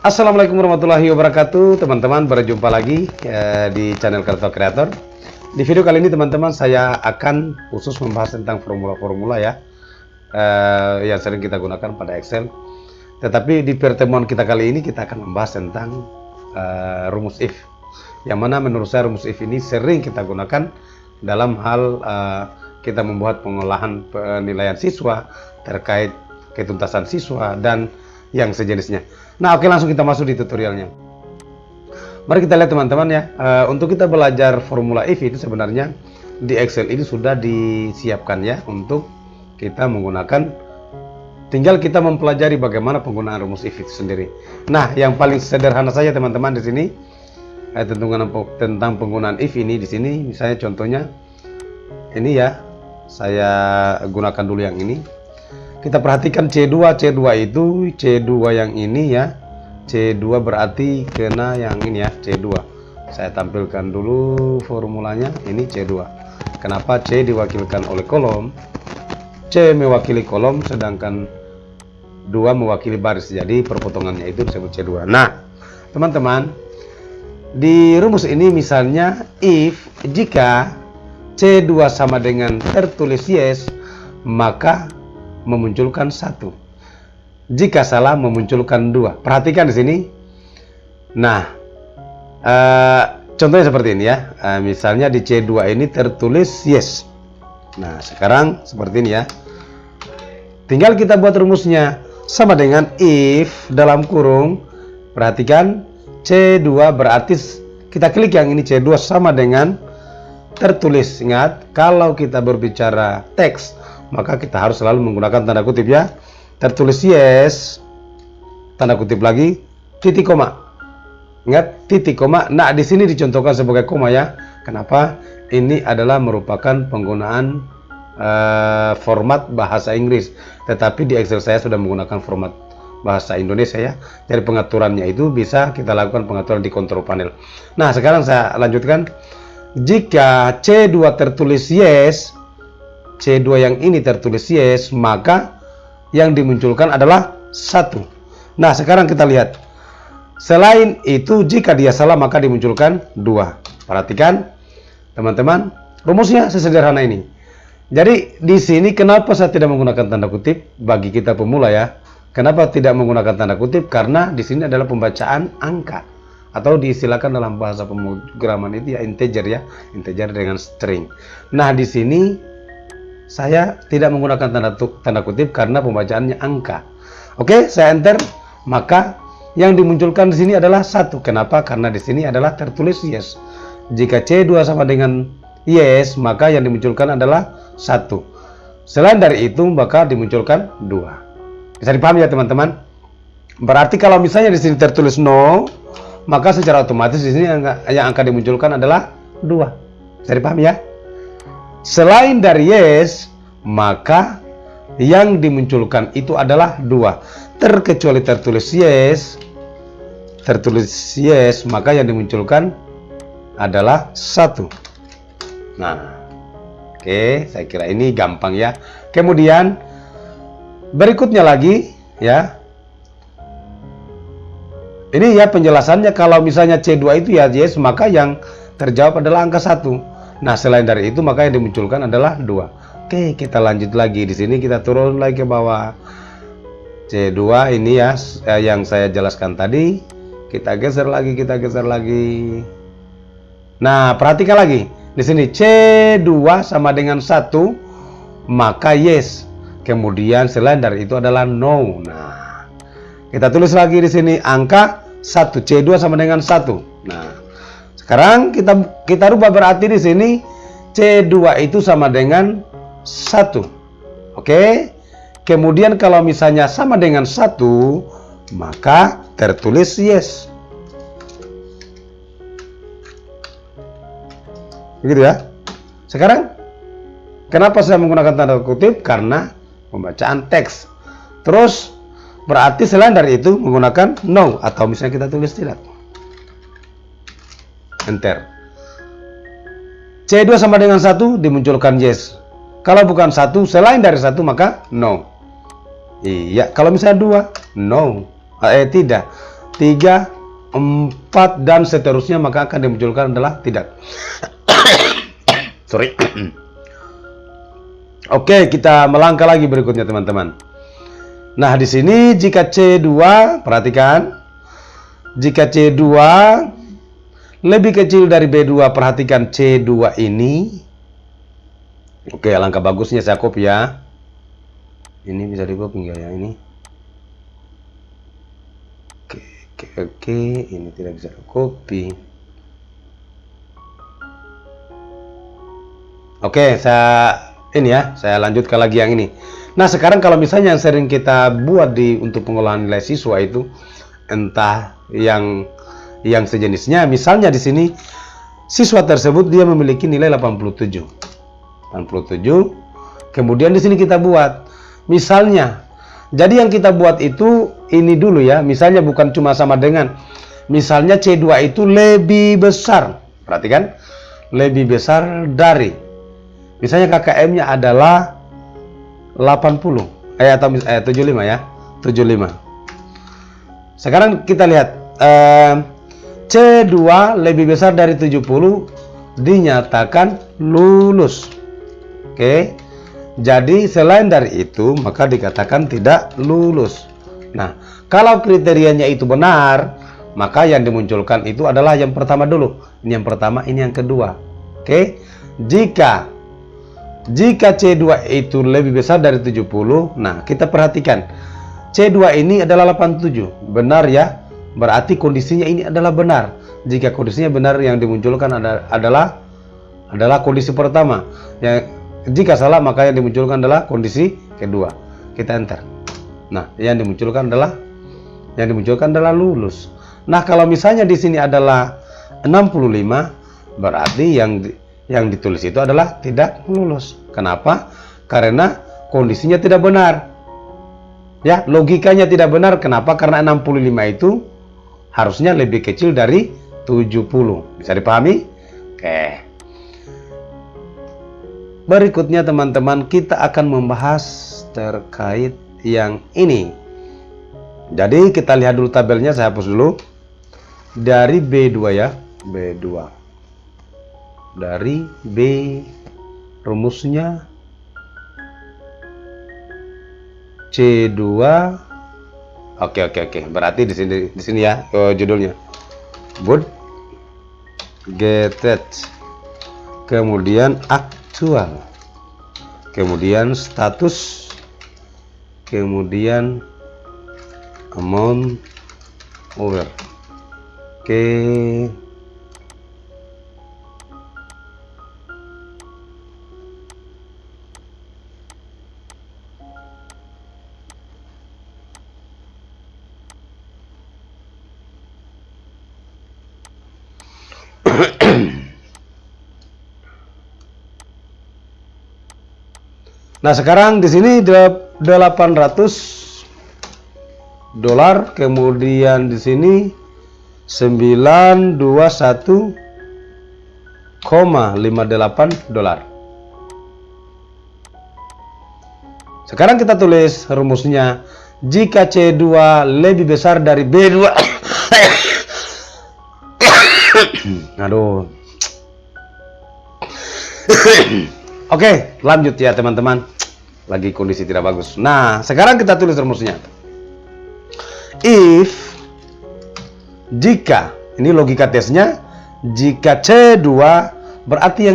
Assalamualaikum warahmatullahi wabarakatuh, teman-teman. Berjumpa lagi di channel Karto Creator. Di video kali ini, teman-teman, saya akan khusus membahas tentang formula-formula ya, yang sering kita gunakan pada Excel. Tetapi di pertemuan kita kali ini kita akan membahas tentang rumus if, yang mana menurut saya rumus if ini sering kita gunakan dalam hal kita membuat pengolahan penilaian siswa terkait ketuntasan siswa dan yang sejenisnya. Nah, oke, langsung kita masuk di tutorialnya. Mari kita lihat, teman-teman ya. Untuk kita belajar formula if itu sebenarnya di Excel ini sudah disiapkan ya untuk kita menggunakan. Tinggal kita mempelajari bagaimana penggunaan rumus if itu sendiri. Nah, yang paling sederhana saja, teman-teman, di sini tentang penggunaan if ini di sini. Misalnya contohnya ini ya. Saya gunakan dulu yang ini. Kita perhatikan C2 itu C2 yang ini ya. C2 berarti kena yang ini ya, C2. Saya tampilkan dulu formulanya. Ini C2. Kenapa C diwakilkan oleh kolom? C mewakili kolom sedangkan 2 mewakili baris. Jadi perpotongannya itu disebut C2. Nah, teman-teman, di rumus ini misalnya if jika C2 sama dengan tertulis yes, maka memunculkan 1. Jika salah memunculkan 2. Perhatikan di sini. Nah, contohnya seperti ini ya. Misalnya di C2 ini tertulis yes. Nah, sekarang seperti ini ya. Tinggal kita buat rumusnya sama dengan if dalam kurung. Perhatikan C2 berarti kita klik yang ini, C2 sama dengan tertulis. Ingat, kalau kita berbicara teks maka kita harus selalu menggunakan tanda kutip ya. Tertulis yes, tanda kutip lagi, titik koma. Ingat, titik koma. Nah, di sini dicontohkan sebagai koma ya. Kenapa? Ini adalah merupakan penggunaan format bahasa Inggris. Tetapi di Excel saya sudah menggunakan format bahasa Indonesia ya. Jadi pengaturannya itu bisa kita lakukan pengaturan di control panel. Nah, sekarang saya lanjutkan. Jika C2 tertulis yes, C2 yang ini tertulis yes, maka yang dimunculkan adalah 1. Nah, sekarang kita lihat. Selain itu, jika dia salah maka dimunculkan 2. Perhatikan, teman-teman, rumusnya sesederhana ini. Jadi di sini kenapa saya tidak menggunakan tanda kutip bagi kita pemula ya? Kenapa tidak menggunakan tanda kutip? Karena di sini adalah pembacaan angka atau diistilahkan dalam bahasa pemrograman itu ya integer ya, integer dengan string. Nah, di sini saya tidak menggunakan tanda kutip karena pembacaannya angka. Oke, saya enter, maka yang dimunculkan di sini adalah 1. Kenapa? Karena di sini adalah tertulis yes. Jika C2 sama dengan yes, maka yang dimunculkan adalah 1. Selain dari itu, maka dimunculkan 2. Bisa dipahami ya, teman-teman? Berarti kalau misalnya di sini tertulis no, maka secara otomatis di sini yang akan dimunculkan adalah 2. Bisa dipahami ya? Selain dari yes, maka yang dimunculkan itu adalah 2. Terkecuali tertulis yes, maka yang dimunculkan adalah 1. Nah, oke, saya kira ini gampang ya. Kemudian berikutnya lagi ya. Ini ya penjelasannya, kalau misalnya C2 itu ya yes, maka yang terjawab adalah angka 1. Nah, selain dari itu maka yang dimunculkan adalah 2. Oke, kita lanjut lagi. Di sini kita turun lagi ke bawah. C2 ini ya yang saya jelaskan tadi. Kita geser lagi. Nah, perhatikan lagi. Di sini C2 sama dengan 1, maka yes. Kemudian selain dari itu adalah no. Nah, kita tulis lagi di sini angka 1. C2 sama dengan 1. Nah, sekarang kita rubah, berarti di sini C2 itu sama dengan 1. Oke. Kemudian kalau misalnya sama dengan 1, maka tertulis yes. Begitu ya. Sekarang kenapa saya menggunakan tanda kutip? Karena pembacaan teks. Terus berarti selain dari itu menggunakan no, atau misalnya kita tulis tidak. Enter. C2 sama dengan 1 dimunculkan yes. Kalau bukan 1, selain dari 1 maka no. Iya, kalau misalnya 2, no. Tidak. 3, 4, dan seterusnya, maka akan dimunculkan adalah tidak. Sorry. Oke, kita melangkah lagi berikutnya teman-teman. Nah, di sini jika C2, perhatikan, jika C2 lebih kecil dari B2, perhatikan C2 ini. Oke, langkah bagusnya saya copy ya. Ini bisa di copy enggak ya ini? Oke, ini tidak bisa di copy. Oke, saya lanjutkan lagi yang ini. Nah, sekarang kalau misalnya yang sering kita buat untuk pengolahan nilai siswa itu entah yang sejenisnya, misalnya di sini siswa tersebut dia memiliki nilai 87. Kemudian di sini kita buat misalnya. Jadi yang kita buat itu ini dulu ya. Misalnya bukan cuma sama dengan, misalnya C2 itu lebih besar. Perhatikan, lebih besar dari, misalnya KKM-nya adalah 80 atau 75 ya, 75. Sekarang kita lihat C2 lebih besar dari 70 dinyatakan lulus. Oke. Jadi selain dari itu maka dikatakan tidak lulus. Nah, kalau kriterianya itu benar, maka yang dimunculkan itu adalah yang pertama dulu. Ini yang pertama, ini yang kedua. Oke. Jika C2 itu lebih besar dari 70, nah kita perhatikan. C2 ini adalah 87. Benar ya? Berarti kondisinya ini adalah benar. Jika kondisinya benar, yang dimunculkan adalah kondisi pertama. Jika salah, maka yang dimunculkan adalah kondisi kedua. Kita enter. Nah, yang dimunculkan adalah lulus. Nah, kalau misalnya di sini adalah 65, berarti yang ditulis itu adalah tidak lulus. Kenapa? Karena kondisinya tidak benar. Ya, logikanya tidak benar. Kenapa? Karena 65 itu harusnya lebih kecil dari 70. Bisa dipahami? Oke. Berikutnya teman-teman, kita akan membahas terkait yang ini. Jadi kita lihat dulu tabelnya, saya hapus dulu. Dari B2 ya, B2. Dari B, rumusnya C2. Oke. Berarti di sini ya judulnya. Good Gated. Kemudian aktual. Kemudian status. Kemudian amount over. Oke. Nah, sekarang di sini $800, kemudian di sini 921,58 dolar. Sekarang kita tulis rumusnya. Jika C2 lebih besar dari B2. Aduh. Oke, lanjut ya teman-teman. Lagi kondisi tidak bagus. Nah, sekarang kita tulis rumusnya. If, jika, ini logika tesnya, jika C2, berarti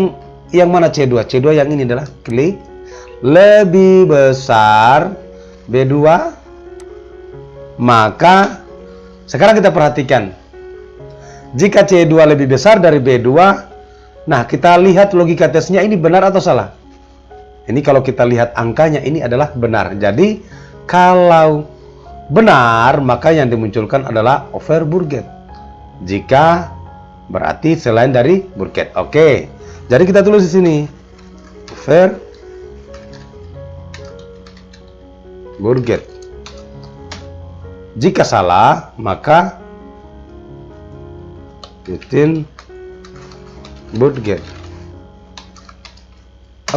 yang mana C2? C2 yang ini adalah klik, lebih besar B2, maka sekarang kita perhatikan. Jika C2 lebih besar dari B2, nah, kita lihat logika tesnya ini benar atau salah. Ini kalau kita lihat angkanya ini adalah benar. Jadi, kalau benar, maka yang dimunculkan adalah over budget. Jika berarti selain dari budget. Oke. Jadi kita tulis di sini. Over budget. Jika salah, maka within budget.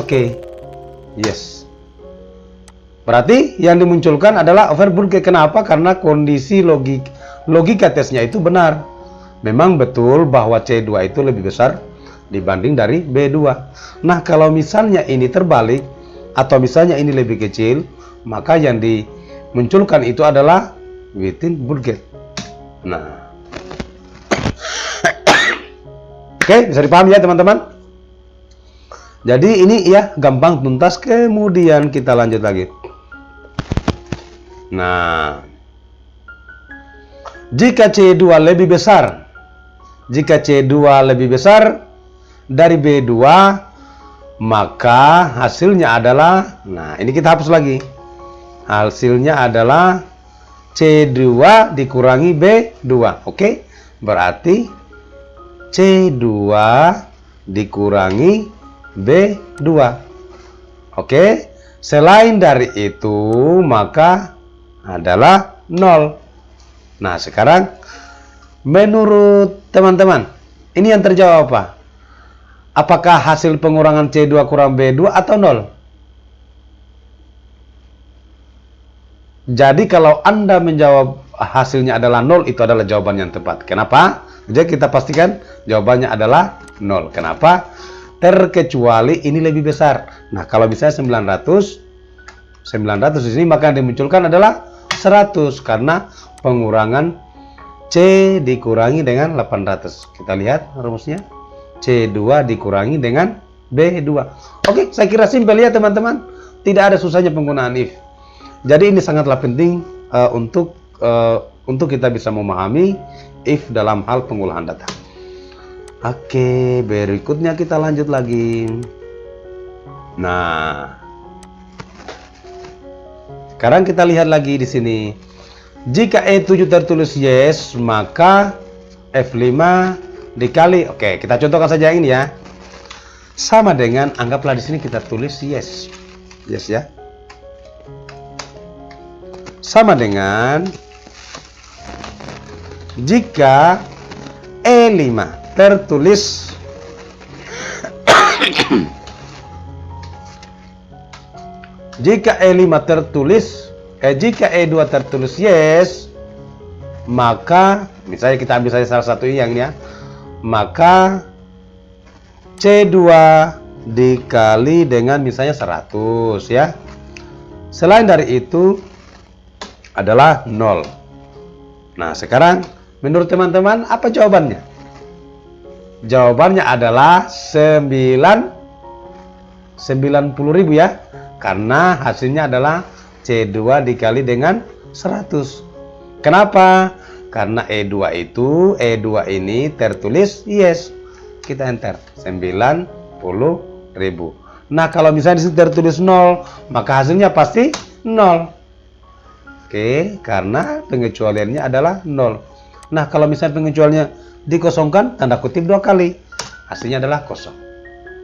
Oke. Yes. Berarti yang dimunculkan adalah over budget. Kenapa? Karena kondisi logika tesnya itu benar. Memang betul bahwa C2 itu lebih besar dibanding dari B2. Nah, kalau misalnya ini terbalik, atau misalnya ini lebih kecil, maka yang dimunculkan itu adalah within budget. Nah, oke, bisa dipahami ya teman-teman? Jadi ini ya gampang tuntas, kemudian kita lanjut lagi. Nah, jika C2 lebih besar, jika C2 lebih besar dari B2, maka hasilnya adalah, nah ini kita hapus lagi. Hasilnya adalah C2 dikurangi B2. Oke? Berarti C2 dikurangi B2. Oke? Selain dari itu, maka adalah 0. Nah, sekarang menurut teman-teman, ini yang terjawab apa? Apakah hasil pengurangan C2 kurang B2 atau 0? Jadi kalau Anda menjawab hasilnya adalah 0, itu adalah jawaban yang tepat. Kenapa? Jadi kita pastikan jawabannya adalah 0. Kenapa? Terkecuali ini lebih besar. Nah, kalau misalnya 900 di sini, maka yang dimunculkan adalah 100 karena pengurangan C dikurangi dengan 800. Kita lihat rumusnya. C2 dikurangi dengan B2. Oke, saya kira simpel ya teman-teman. Tidak ada susahnya penggunaan if. Jadi ini sangatlah penting untuk kita bisa memahami if dalam hal pengolahan data. Oke, berikutnya kita lanjut lagi. Nah, sekarang kita lihat lagi di sini. Jika E7 tertulis yes, maka F5 dikali, oke, kita contohkan saja ini ya. Sama dengan, anggaplah di sini kita tulis yes. Yes ya. Sama dengan jika E5 tertulis jika E5 tertulis jika E2 tertulis yes, maka misalnya kita ambil saja salah satu yang ya, maka C2 dikali dengan misalnya 100 ya. Selain dari itu adalah 0. Nah, sekarang menurut teman-teman apa jawabannya? Jawabannya adalah 90.000 ya. Karena hasilnya adalah C2 dikali dengan 100. Kenapa? Karena E2 ini tertulis yes. Kita enter 90.000. Nah, kalau misalnya di sini tertulis 0, maka hasilnya pasti 0. Oke, karena pengecualiannya adalah 0. Nah, kalau misalnya pengecualiannya dikosongkan, tanda kutip 2 kali, hasilnya adalah kosong.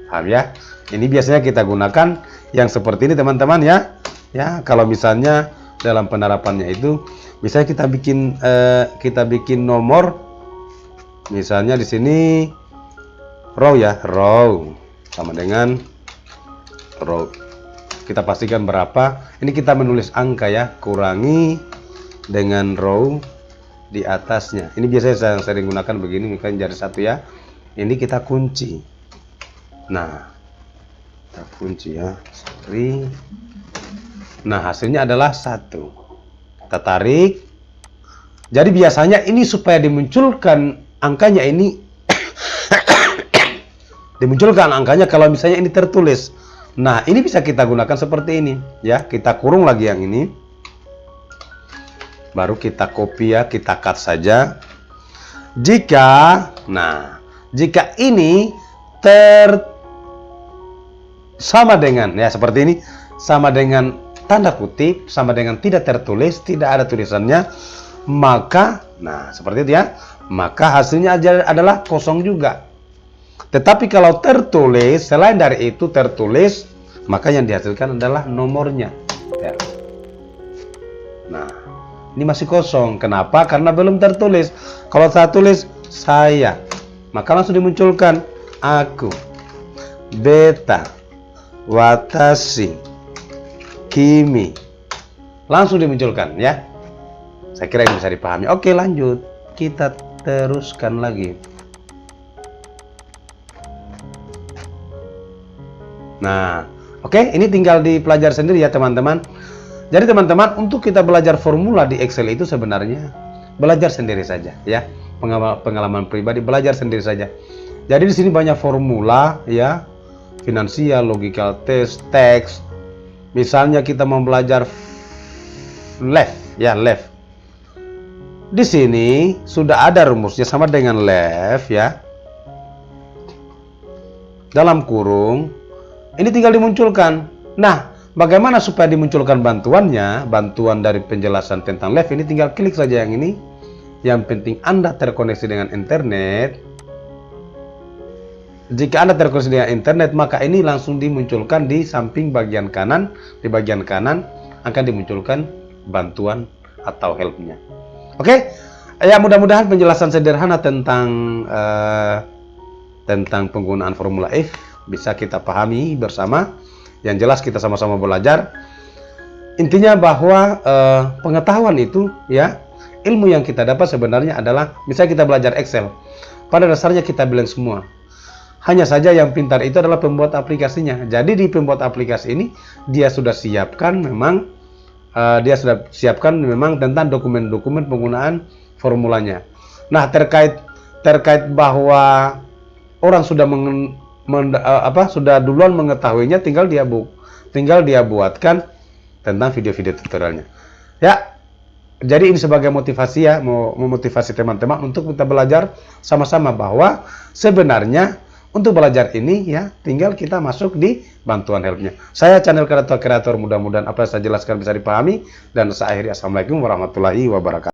Paham ya? Ini biasanya kita gunakan yang seperti ini teman-teman ya. Ya, kalau misalnya dalam penerapannya itu, misalnya kita bikin nomor, misalnya di sini row ya, row sama dengan row. Kita pastikan berapa. Ini kita menulis angka ya, kurangi dengan row di atasnya. Ini biasanya saya sering gunakan begini, misalnya jari 1 ya. Ini kita kunci. Nah, kita kunci ya. Sorry. Nah, hasilnya adalah 1. Kita tarik. Jadi biasanya ini supaya dimunculkan angkanya ini dimunculkan angkanya kalau misalnya ini tertulis. Nah, ini bisa kita gunakan seperti ini ya. Kita kurung lagi yang ini. Baru kita copy ya, kita cut saja. Jika ini sama dengan ya seperti ini, sama dengan tanda kutip, sama dengan tidak tertulis, tidak ada tulisannya, maka seperti itu ya, maka hasilnya adalah kosong juga. Tetapi kalau tertulis, selain dari itu tertulis, maka yang dihasilkan adalah nomornya. Nah, ini masih kosong. Kenapa? Karena belum tertulis. Kalau tertulis saya, maka langsung dimunculkan aku, beta, watashi, kimi, langsung dimunculkan ya. Saya kira ini bisa dipahami. Oke, lanjut. Kita teruskan lagi. Nah, oke, ini tinggal dipelajari sendiri ya teman-teman. Jadi teman-teman, untuk kita belajar formula di Excel itu sebenarnya belajar sendiri saja ya. Pengalaman pribadi, belajar sendiri saja. Jadi di sini banyak formula ya, finansial, logical test, teks. Misalnya kita mau belajar left ya, left. Di sini sudah ada rumusnya sama dengan left ya. Dalam kurung ini tinggal dimunculkan. Nah, bagaimana supaya dimunculkan bantuannya? Bantuan dari penjelasan tentang left ini tinggal klik saja yang ini. Yang penting Anda terkoneksi dengan internet. Jika Anda terkoneksi dengan internet, maka ini langsung dimunculkan di samping bagian kanan. Di bagian kanan akan dimunculkan bantuan atau help-nya. Oke? Ya, mudah-mudahan penjelasan sederhana tentang penggunaan formula if bisa kita pahami bersama. Yang jelas kita sama-sama belajar. Intinya bahwa pengetahuan itu ya, ilmu yang kita dapat sebenarnya adalah, misalnya kita belajar Excel, pada dasarnya kita bilang semua. Hanya saja yang pintar itu adalah pembuat aplikasinya. Jadi di pembuat aplikasi ini dia sudah siapkan memang tentang dokumen-dokumen penggunaan formulanya. Nah, terkait bahwa orang sudah sudah duluan mengetahuinya, tinggal dia buatkan tentang video-video tutorialnya. Ya, jadi ini sebagai motivasi ya, memotivasi teman-teman untuk kita belajar sama-sama bahwa sebenarnya untuk belajar ini ya, tinggal kita masuk di bantuan helpnya. Saya channel Kreator, mudah-mudahan apa yang saya jelaskan bisa dipahami, dan saya akhiri. Assalamualaikum warahmatullahi wabarakatuh.